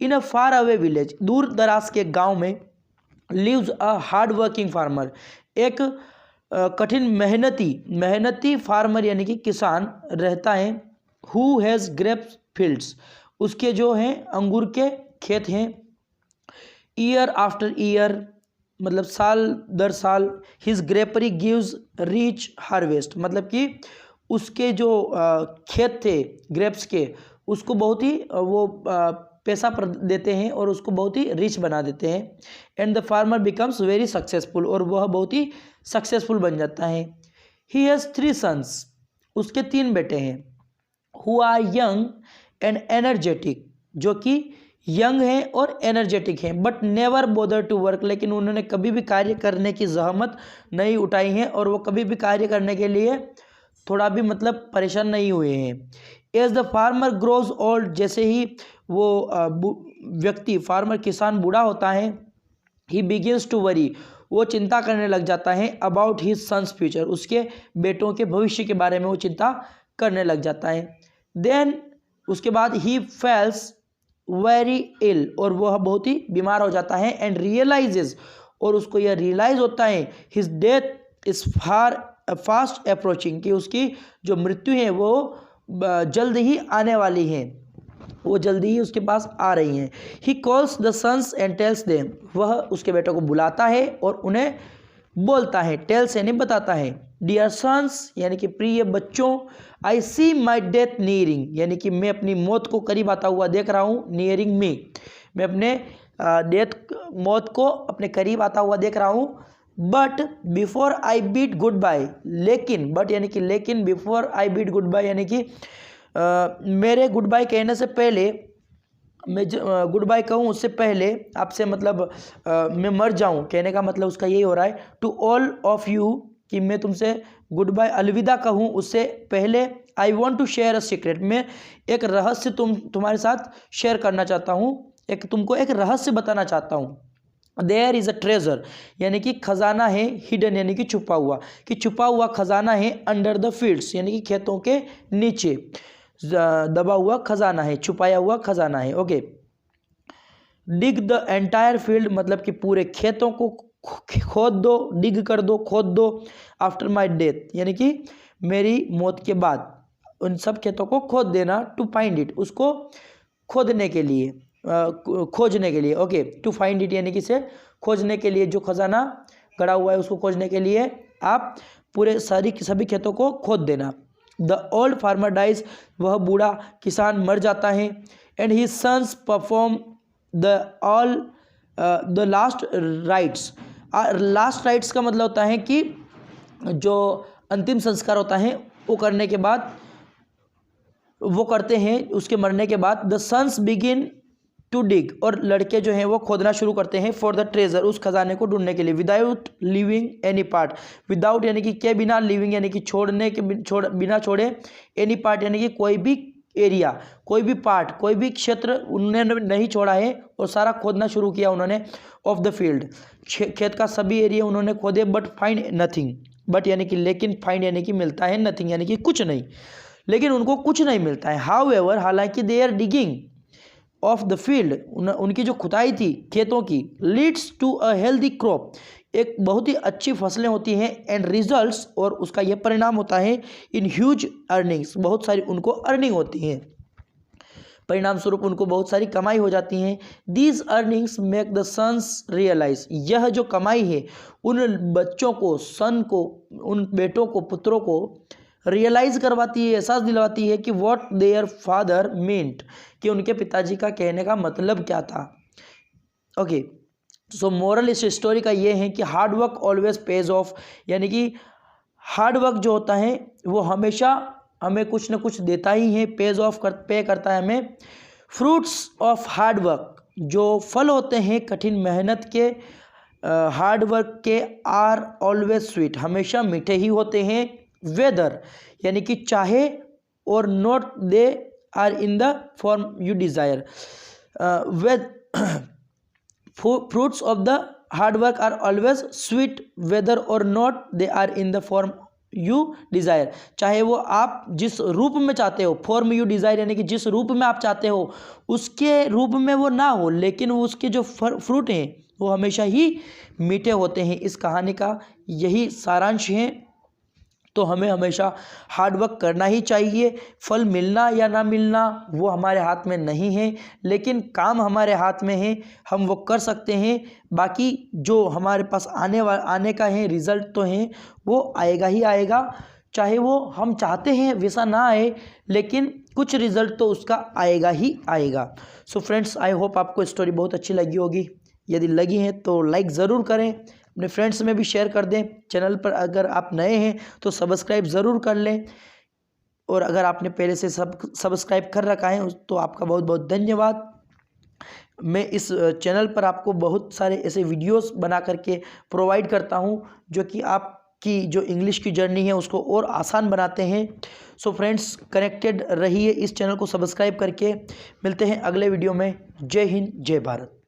इन अ far away village, दूर दराज के गांव में, lives a hard working farmer, एक कठिन मेहनती फार्मर यानी कि किसान रहता है। हु हैज़ ग्रेप फील्ड्स, उसके जो हैं अंगूर के खेत हैं। ईयर आफ्टर ईयर, मतलब साल दर साल। हिज ग्रेपरी गिव्स रिच हार्वेस्ट, मतलब कि उसके जो खेत थे ग्रेप्स के, उसको बहुत ही वो पैसा देते हैं और उसको बहुत ही रिच बना देते हैं। And the farmer becomes very successful, और वह बहुत ही सक्सेसफुल बन जाता है। ही हैज़ 3 सन्स, उसके 3 बेटे हैं। Who are young and energetic, जो कि यंग हैं और एनर्जेटिक हैं। But never bother to work, लेकिन उन्होंने कभी भी कार्य करने की जहमत नहीं उठाई है, और वो कभी भी कार्य करने के लिए थोड़ा भी मतलब परेशान नहीं हुए हैं। As the farmer grows old, जैसे ही वो व्यक्ति फार्मर किसान बूढ़ा होता है, ही बिगिंस टू वरी, वो चिंता करने लग जाता है। अबाउट हिज सन्स फ्यूचर, उसके बेटों के भविष्य के बारे में वो चिंता करने लग जाता है। देन उसके बाद ही फेल्स वेरी इल, और वह बहुत ही बीमार हो जाता है। एंड रियलाइजेज, और उसको यह रियलाइज होता है, his death is fast approaching, कि उसकी जो मृत्यु है वो जल्द ही आने वाली है, वो जल्दी ही उसके पास आ रही हैं। He calls the sons and tells them, वह उसके बेटों को बुलाता है और उन्हें बोलता है। टेल्स यानी बताता है। डियर सन्स, यानी कि प्रिय बच्चों। आई सी माई डेथ नियरिंग, यानी कि मैं अपनी मौत को करीब आता हुआ देख रहा हूँ। नियरिंग मी, मैं अपने मौत को अपने करीब आता हुआ देख रहा हूँ। But before I bid goodbye, लेकिन, बट यानी कि लेकिन, before I bid goodbye यानी कि मेरे गुड बाय कहने से पहले, मैं गुड बाय कहूँ उससे पहले आपसे, मतलब मैं मर जाऊँ, कहने का मतलब उसका यही हो रहा है। टू ऑल ऑफ यू, कि मैं तुमसे गुड बाय अलविदा कहूँ उससे पहले। I want to share a secret, मैं एक रहस्य तुम्हारे साथ शेयर करना चाहता हूँ, तुमको एक रहस्य बताना चाहता हूँ। देयर इज़ अ ट्रेजर, यानी कि खजाना है। हिडन यानी कि छुपा हुआ, कि छुपा हुआ खजाना है। अंडर द फील्ड्स, यानी कि खेतों के नीचे दबा हुआ खजाना है, छुपाया हुआ खजाना है। Okay. Dig the entire field, मतलब कि पूरे खेतों को खोद दो, डिग कर दो, खोद दो। आफ्टर माई डेथ, यानी कि मेरी मौत के बाद उन सब खेतों को खोद देना। टू फाइंड इट, उसको खोदने के लिए, खोजने के लिए। ओके। टू फाइंड इट यानी कि से खोजने के लिए, जो खजाना गड़ा हुआ है उसको खोजने के लिए आप पूरे सभी खेतों को खोद देना। द ओल्ड फार्मर डाइज, वह बूढ़ा किसान मर जाता है। And his sons perform the last rites. Last rites का मतलब होता है कि जो अंतिम संस्कार होता है वो करने के बाद, वो करते हैं उसके मरने के बाद। The sons begin to dig, और लड़के जो हैं वो खोदना शुरू करते हैं। फॉर द ट्रेजर, उस खजाने को ढूंढने के लिए। Without leaving any part, without यानी कि के बिना, लिविंग यानी कि बिना छोड़े, एनी पार्ट यानी कि कोई भी एरिया, कोई भी पार्ट, कोई भी क्षेत्र उन्होंने नहीं छोड़ा है, और सारा खोदना शुरू किया उन्होंने। ऑफ द फील्ड, खेत का सभी एरिया उन्होंने खोदे। बट फाइंड नथिंग, बट यानी कि लेकिन, फाइंड यानी कि मिलता है, नथिंग यानी कि कुछ नहीं, लेकिन उनको कुछ नहीं मिलता है। हाउ एवर, हालांकि they are digging of the field, उनकी जो खुदाई थी खेतों की, leads to a healthy crop, एक बहुत ही अच्छी फसलें होती हैं। एंड रिजल्ट्स, और उसका यह परिणाम होता है। इन ह्यूज अर्निंग्स, बहुत सारी उनको अर्निंग होती हैं, परिणाम स्वरूप उनको बहुत सारी कमाई हो जाती हैं। These earnings make the sons realise, यह जो कमाई है उन बच्चों को, सन को, उन बेटों को, पुत्रों को रियलाइज करवाती है, एहसास दिलवाती है कि व्हाट देयर फादर मींट, कि उनके पिताजी का कहने का मतलब क्या था। ओके। सो मोरल इस स्टोरी का ये है कि hard work always page of, यानी कि हार्ड वर्क जो होता है वो हमेशा हमें कुछ ना कुछ देता ही है, पे करता है हमें। फ्रूट्स ऑफ हार्ड वर्क, जो फल होते हैं कठिन मेहनत के, हार्ड वर्क के, आर ऑलवेज स्वीट, हमेशा मीठे ही होते हैं। वेदर यानी कि चाहे, or not they are in the form you desire. Fruits of the hard work are always sweet, whether or not they are in the form you desire, चाहे वो आप जिस रूप में चाहते हो, फॉर्म यू डिज़ायर यानी कि जिस रूप में आप चाहते हो उसके रूप में वो ना हो, लेकिन वो उसके जो फ्रूट हैं वो हमेशा ही मीठे होते हैं। इस कहानी का यही सारांश है। तो हमें हमेशा हार्ड वर्क करना ही चाहिए। फल मिलना या ना मिलना वो हमारे हाथ में नहीं है, लेकिन काम हमारे हाथ में है, हम वो कर सकते हैं। बाकी जो हमारे पास आने का है रिज़ल्ट तो है वो आएगा ही आएगा, चाहे वो हम चाहते हैं वैसा ना आए, लेकिन कुछ रिज़ल्ट तो उसका आएगा ही आएगा। सो फ्रेंड्स, आई होप आपको स्टोरी बहुत अच्छी लगी होगी। यदि लगी है तो लाइक ज़रूर करें, अपने फ्रेंड्स में भी शेयर कर दें। चैनल पर अगर आप नए हैं तो सब्सक्राइब ज़रूर कर लें, और अगर आपने पहले से सब्सक्राइब कर रखा है तो आपका बहुत बहुत धन्यवाद। मैं इस चैनल पर आपको बहुत सारे ऐसे वीडियोस बना करके प्रोवाइड करता हूं जो कि आपकी जो इंग्लिश की जर्नी है उसको और आसान बनाते हैं। सो फ्रेंड्स, कनेक्टेड रहिए इस चैनल को सब्सक्राइब करके। मिलते हैं अगले वीडियो में। जय हिंद, जय भारत।